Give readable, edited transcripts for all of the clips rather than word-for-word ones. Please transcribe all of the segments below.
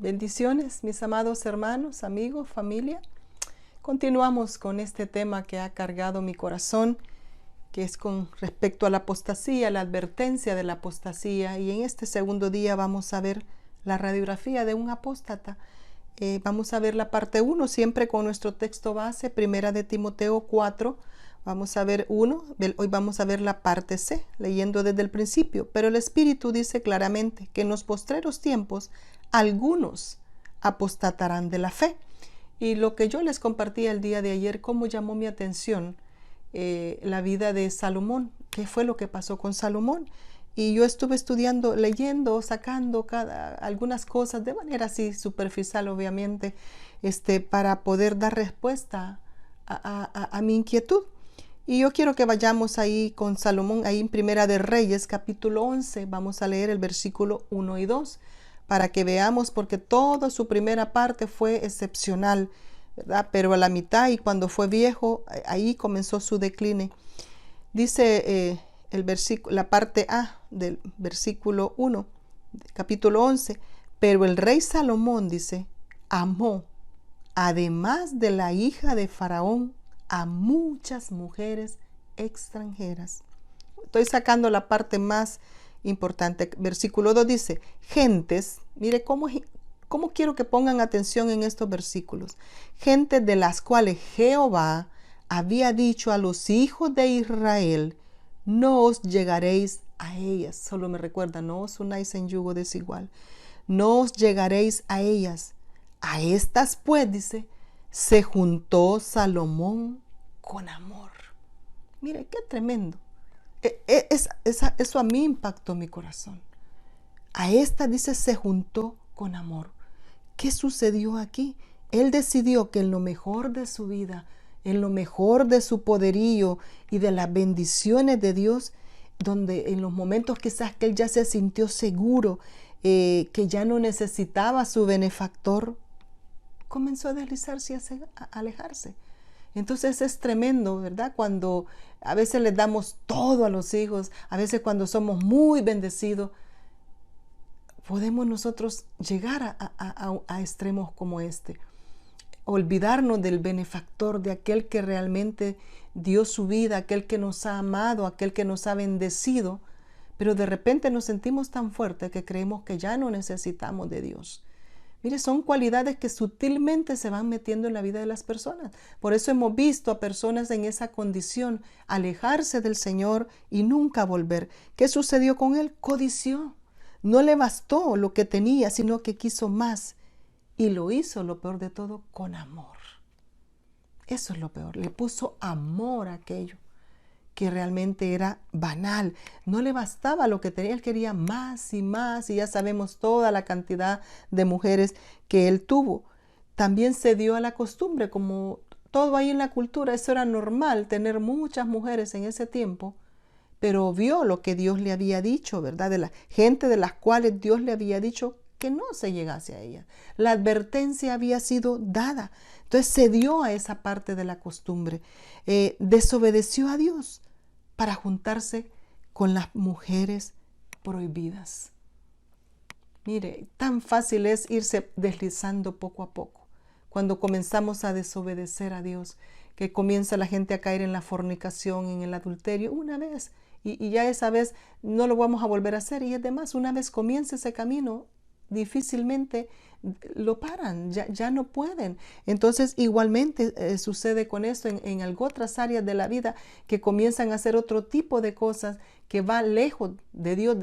Bendiciones, mis amados hermanos, amigos, familia. Continuamos con este tema que ha cargado mi corazón, que es con respecto a la apostasía, la advertencia de la apostasía. Y en este segundo día vamos a ver la radiografía de un apóstata. Vamos a ver la parte 1, siempre con nuestro texto base, Primera de Timoteo 4. Vamos a ver hoy vamos a ver la parte C, leyendo desde el principio. Pero el Espíritu dice claramente que en los postreros tiempos algunos apostatarán de la fe. Y lo que yo les compartí el día de ayer, cómo llamó mi atención la vida de Salomón, qué fue lo que pasó con Salomón. Y yo estuve estudiando, leyendo, sacando algunas cosas de manera así superficial, obviamente, para poder dar respuesta a mi inquietud. Y yo quiero que vayamos ahí con Salomón, ahí en Primera de Reyes, capítulo 11. Vamos a leer el versículo 1 y 2, para que veamos, porque toda su primera parte fue excepcional, ¿verdad? Pero a la mitad y cuando fue viejo, ahí comenzó su decline. Dice la parte A del versículo 1, capítulo 11, pero el rey Salomón, dice, amó, además de la hija de Faraón, a muchas mujeres extranjeras. Estoy sacando la parte más importante. Versículo 2 dice, gentes, mire cómo quiero que pongan atención en estos versículos. Gentes de las cuales Jehová había dicho a los hijos de Israel, no os llegaréis a ellas. Solo me recuerda, no os unáis en yugo desigual. No os llegaréis a ellas. A estas pues, dice, se juntó Salomón con amor. Mire, qué tremendo. Eso a mí impactó mi corazón. A esta, dice, se juntó con amor. ¿Qué sucedió aquí? Él decidió que en lo mejor de su vida, en lo mejor de su poderío y de las bendiciones de Dios, donde en los momentos quizás que él ya se sintió seguro, que ya no necesitaba a su benefactor, comenzó a deslizarse y a alejarse. Entonces es tremendo, ¿verdad? Cuando a veces les damos todo a los hijos, a veces cuando somos muy bendecidos, podemos nosotros llegar a extremos como este. Olvidarnos del benefactor, de aquel que realmente dio su vida, aquel que nos ha amado, aquel que nos ha bendecido, pero de repente nos sentimos tan fuertes que creemos que ya no necesitamos de Dios. Mire, son cualidades que sutilmente se van metiendo en la vida de las personas. Por eso hemos visto a personas en esa condición alejarse del Señor y nunca volver. ¿Qué sucedió con él? Codició. No le bastó lo que tenía, sino que quiso más. Y lo hizo, lo peor de todo, con amor. Eso es lo peor. Le puso amor a aquello que realmente era banal. No le bastaba lo que tenía, él quería más y más, y ya sabemos toda la cantidad de mujeres que él tuvo. También se dio a la costumbre, como todo ahí en la cultura, eso era normal, tener muchas mujeres en ese tiempo, pero vio lo que Dios le había dicho, ¿verdad? De la gente de las cuales Dios le había dicho que no se llegase a ella. La advertencia había sido dada. Entonces se dio a esa parte de la costumbre. Desobedeció a Dios para juntarse con las mujeres prohibidas. Mire, tan fácil es irse deslizando poco a poco. Cuando comenzamos a desobedecer a Dios, que comienza la gente a caer en la fornicación, en el adulterio, una vez, y ya esa vez no lo vamos a volver a hacer. Y además, una vez comienza ese camino, difícilmente lo paran, ya no pueden. Entonces igualmente sucede con esto en otras áreas de la vida, que comienzan a hacer otro tipo de cosas que va lejos de Dios,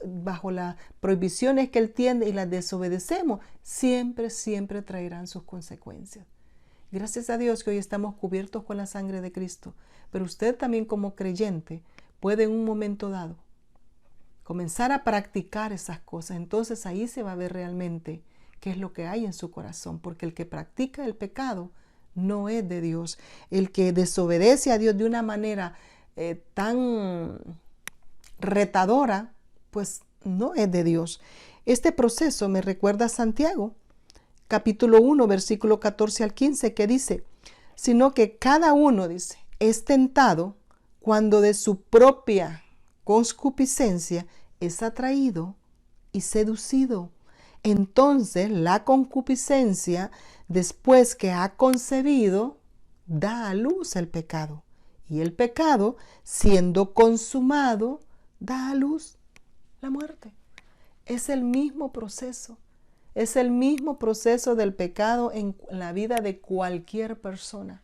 bajo las prohibiciones que Él tiene, y las desobedecemos, siempre traerán sus consecuencias. Gracias a Dios que hoy estamos cubiertos con la sangre de Cristo, pero usted también como creyente puede en un momento dado comenzar a practicar esas cosas. Entonces ahí se va a ver realmente qué es lo que hay en su corazón, porque el que practica el pecado no es de Dios. El que desobedece a Dios de una manera tan retadora, pues no es de Dios. Este proceso me recuerda a Santiago, capítulo 1, versículo 14 al 15, que dice, sino que cada uno, dice, es tentado cuando de su propia concupiscencia es atraído y seducido. entonces la concupiscencia, después que ha concebido, da a luz el pecado. Y el pecado, siendo consumado, da a luz la muerte. Es el mismo proceso. Es el mismo proceso del pecado en la vida de cualquier persona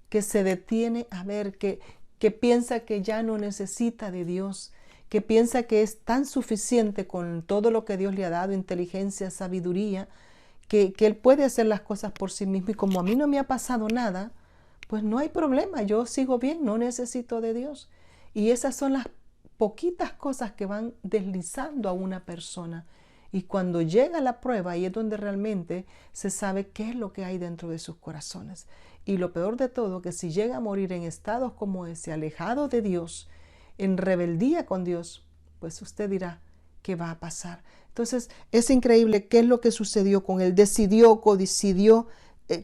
que se detiene a ver, que piensa que ya no necesita de Dios, que piensa que es tan suficiente con todo lo que Dios le ha dado, inteligencia, sabiduría, que él puede hacer las cosas por sí mismo. Y como a mí no me ha pasado nada, pues no hay problema, yo sigo bien, no necesito de Dios. Y esas son las poquitas cosas que van deslizando a una persona. Y cuando llega la prueba, ahí es donde realmente se sabe qué es lo que hay dentro de sus corazones. Y lo peor de todo, que si llega a morir en estados como ese, alejado de Dios, en rebeldía con Dios, pues usted dirá, ¿qué va a pasar? Entonces, es increíble qué es lo que sucedió con él.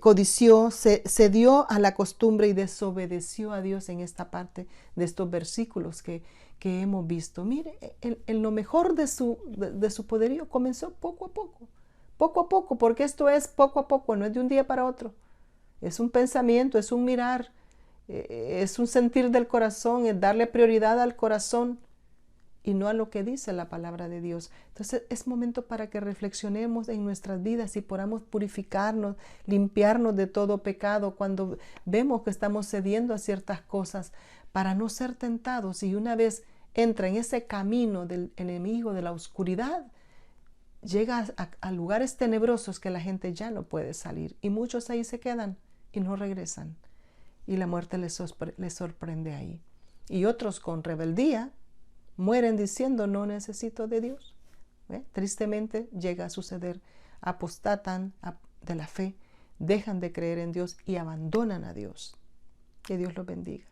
Codició, se dio a la costumbre y desobedeció a Dios en esta parte de estos versículos que hemos visto. Mire, en lo mejor de su poderío comenzó poco a poco, porque esto es poco a poco, no es de un día para otro. Es un pensamiento, es un mirar, es un sentir del corazón, es darle prioridad al corazón y no a lo que dice la palabra de Dios. Entonces es momento para que reflexionemos en nuestras vidas y podamos purificarnos, limpiarnos de todo pecado cuando vemos que estamos cediendo a ciertas cosas para no ser tentados, y una vez entra en ese camino del enemigo de la oscuridad, llega a lugares tenebrosos que la gente ya no puede salir, y muchos ahí se quedan y no regresan, y la muerte les sorprende ahí. Y otros con rebeldía mueren diciendo, no necesito de Dios. Tristemente llega a suceder, apostatan de la fe, dejan de creer en Dios y abandonan a Dios. Que Dios los bendiga.